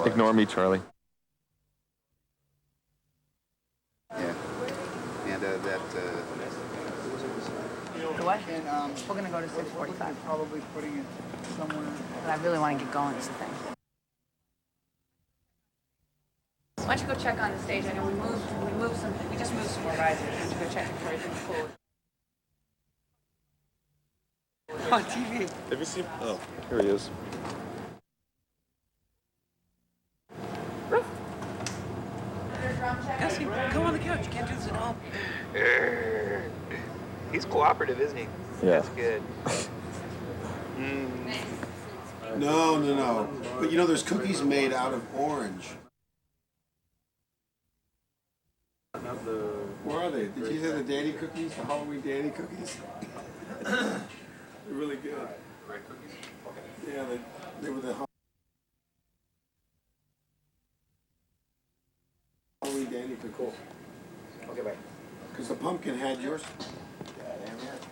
Ignore me, Charlie. Yeah. And that. What? We're gonna go to 6:45. Probably putting it somewhere. But I really want to get going. Is the thing. Why don't you go check on the stage? I know we just moved some more risers. Why don't you go check if everything's cool? On TV. Have you seen? Oh, here he is. Gussie, come on the couch. You can't do this at home. He's cooperative, isn't he? Yeah. That's good. No. But you know, there's cookies made out of orange. Where are they? Did you hear the Danny cookies? The Halloween Danny cookies? They're really good. Great cookies? Okay. Yeah, they were the Halloween Danny cookies. Cool. Okay, bye. Because the pumpkin had yours. Yeah, damn right.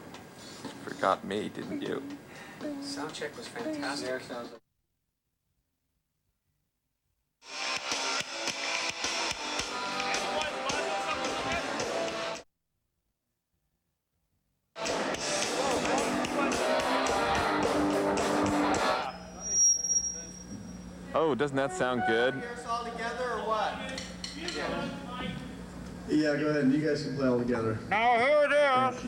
Forgot me, didn't you? Soundcheck was fantastic. Yeah, sounds like... Oh, doesn't that sound good? all together or what? Yeah, go ahead. You guys can play all together. Now here it is.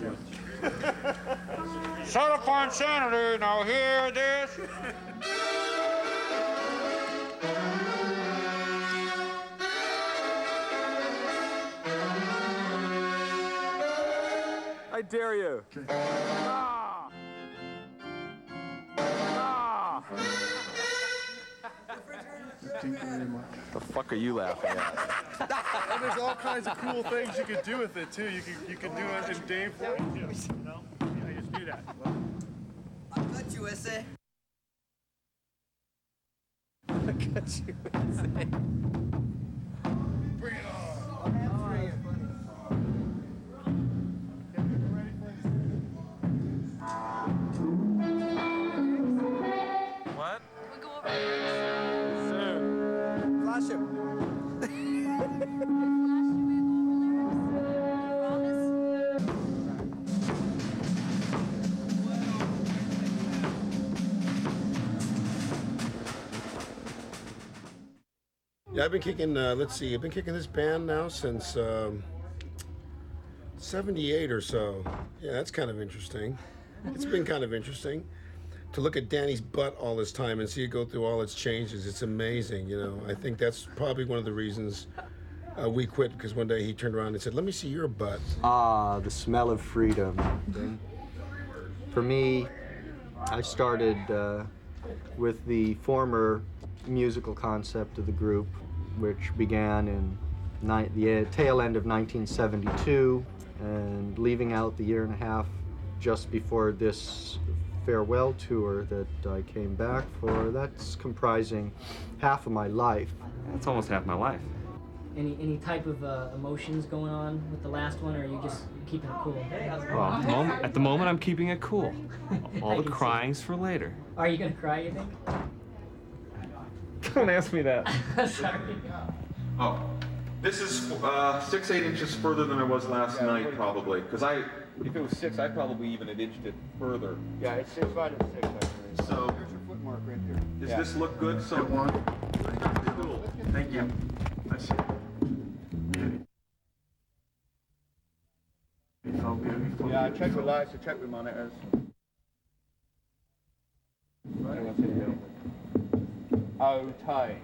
Set up on sanity. Now here it is. I dare you. Ah. Ah. The fuck are you laughing at? And there's all kinds of cool things you could do with it too. You could do it in Dave form too. No? Yeah, just do that. I got you, SA. I got you. Bring it on. What? We'll go over. Soon. Flash him. Yeah, I've been kicking, let's see, I've been kicking this band now since 78 or so. Yeah, that's kind of interesting. It's been kind of interesting to look at Danny's butt all this time and see it go through all its changes. It's amazing, you know. I think that's probably one of the reasons we quit, because one day he turned around and said, "Let me see your butt." Ah, the smell of freedom. For me, I started with the former musical concept of the group, which began in the tail end of 1972, and leaving out the year and a half just before this farewell tour that I came back for. That's comprising half of my life. That's almost half my life. Any type of emotions going on with the last one, or are you just keeping it cool? Well, at the moment, I'm keeping it cool. All the crying's for later. Are you gonna cry, you think? Don't ask me that. Sorry. Oh, this is 6-8 inches further than I was last night, probably. Because if it was 6, I probably even had inched it further. Yeah, it's 6'5" and 6, actually. So, here's your foot mark right here. Does this look good? So, cool. Thank you. I see. Yeah, check with lights, check with monitors. Oh, tight.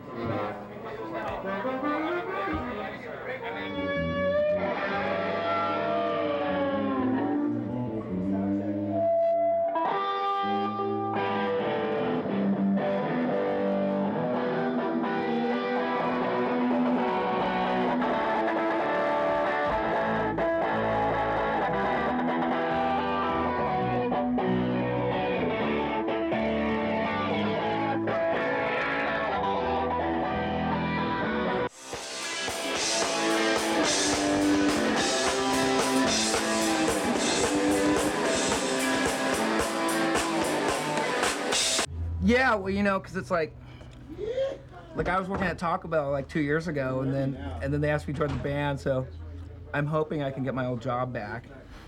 Yeah, well, you know, because it's like I was working at Taco Bell like 2 years ago, and then they asked me to join the band, so I'm hoping I can get my old job back.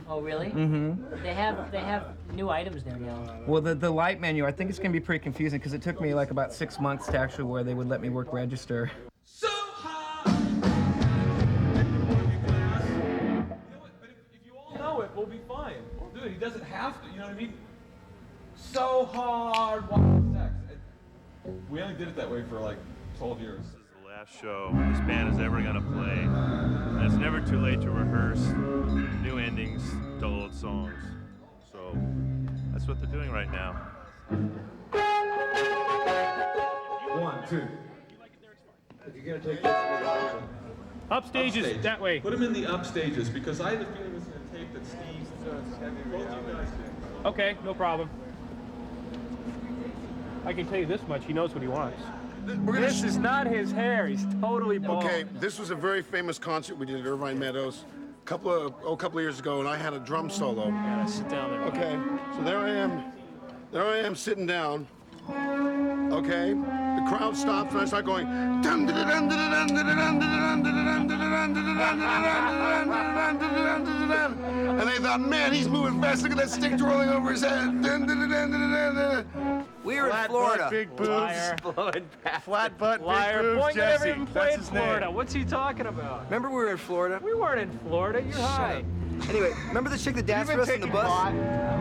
Oh, really? Mm-hmm. They have new items there now. Well, the light menu, I think it's going to be pretty confusing because it took me like about 6 months to actually where they would let me work register. So hard! You know what? But if you all know it, we'll be fine. We'll do it. He doesn't have to, you know what I mean? So hard, wild sex. We only did it that way for like 12 years. This is the last show this band is ever gonna play. And it's never too late to rehearse new endings to old songs. So that's what they're doing right now. 1, 2. You're gonna take this Upstage is that way. Put him in the upstages because I have a feeling it's going to take that Steve's both you guys do. Okay, no problem. I can tell you this much, he knows what he wants. This is not his hair, he's totally bald. Okay, this was a very famous concert we did at Irvine Meadows a couple of years ago, and I had a drum solo. Yeah, sit down there. Okay, so there I am sitting down. Okay, the crowd stops and I start going. And they thought, man, he's moving fast. Look at that stick twirling over his head. We were in Florida. Big boobs. Liar. Flat butt, Liar. big boobs, Boingo never Jesse. even That's played his Florida. name. What's he talking about? Remember we were in Florida? We weren't in Florida, you're high. Anyway, remember the chick that danced for us in the bus? I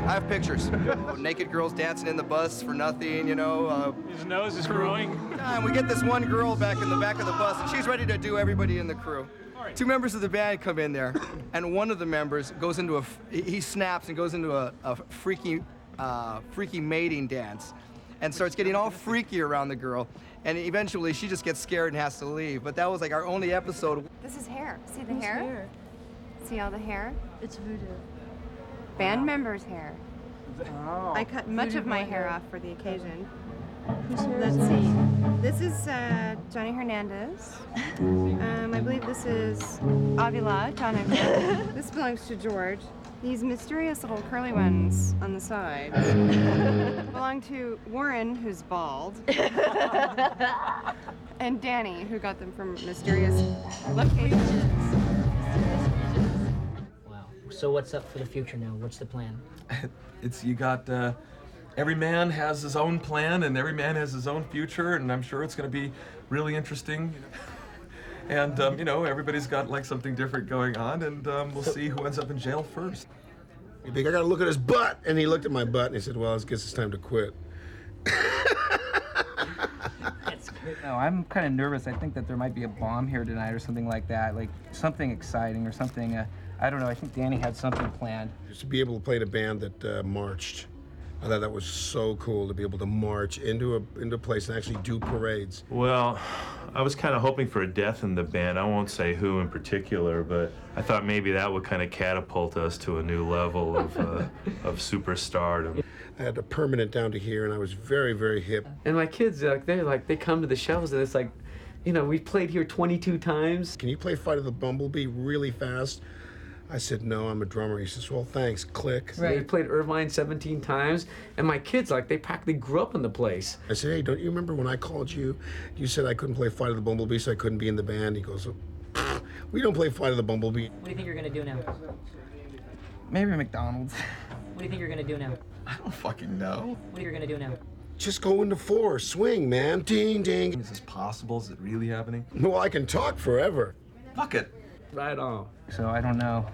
have pictures. Naked girls dancing in the bus for nothing, you know. His nose is growing. And we get this one girl back in the back of the bus, and she's ready to do everybody in the crew. Two members of the band come in there, and one of the members goes into he snaps and goes into a freaky mating dance, and starts getting all freaky around the girl, and eventually she just gets scared and has to leave. But that was like our only episode. This is hair. See the hair? See all the hair? It's voodoo. Band members' hair. Oh. I cut much of my hair off for the occasion. Whose hair Let's is see. This is Johnny Hernandez. I believe this is Avila, John Avila. This belongs to George. These mysterious little curly ones on the side belong to Warren, who's bald, and Danny, who got them from mysterious locations. Wow. So what's up for the future now? What's the plan? You got every man has his own plan and every man has his own future, and I'm sure it's going to be really interesting. And everybody's got like something different going on, and we'll see who ends up in jail first. You think I gotta look at his butt? And he looked at my butt and he said, well, I guess it's time to quit. No, I'm kind of nervous. I think that there might be a bomb here tonight or something like that, like something exciting or something. I don't know. I think Danny had something planned. Just to be able to play in a band that marched. I thought that was so cool to be able to march into a place and actually do parades. Well, I was kind of hoping for a death in the band. I won't say who in particular, but I thought maybe that would kind of catapult us to a new level of superstardom. I had a permanent down to here, and I was very, very hip. And my kids, they come to the shows, and it's like, we played here 22 times. Can you play Fight of the Bumblebee really fast? I said, no, I'm a drummer. He says, well, thanks, click. Right. We played Irvine 17 times, and my kids, they practically grew up in the place. I said, hey, don't you remember when I called you? You said I couldn't play Fight of the Bumblebee, so I couldn't be in the band. He goes, we don't play Fight of the Bumblebee. What do you think you're gonna do now? Maybe McDonald's. What do you think you're gonna do now? I don't fucking know. What are you gonna do now? Just go into 4, swing, man, ding, ding. Is this possible? Is it really happening? Well, I can talk forever. Fuck it. Right on. So I don't know.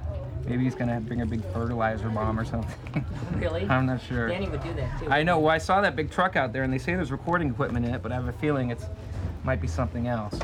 Maybe he's gonna bring a big fertilizer bomb or something. Really? I'm not sure. Danny would do that too. I know. Well, I saw that big truck out there, and they say there's recording equipment in it, but I have a feeling might be something else.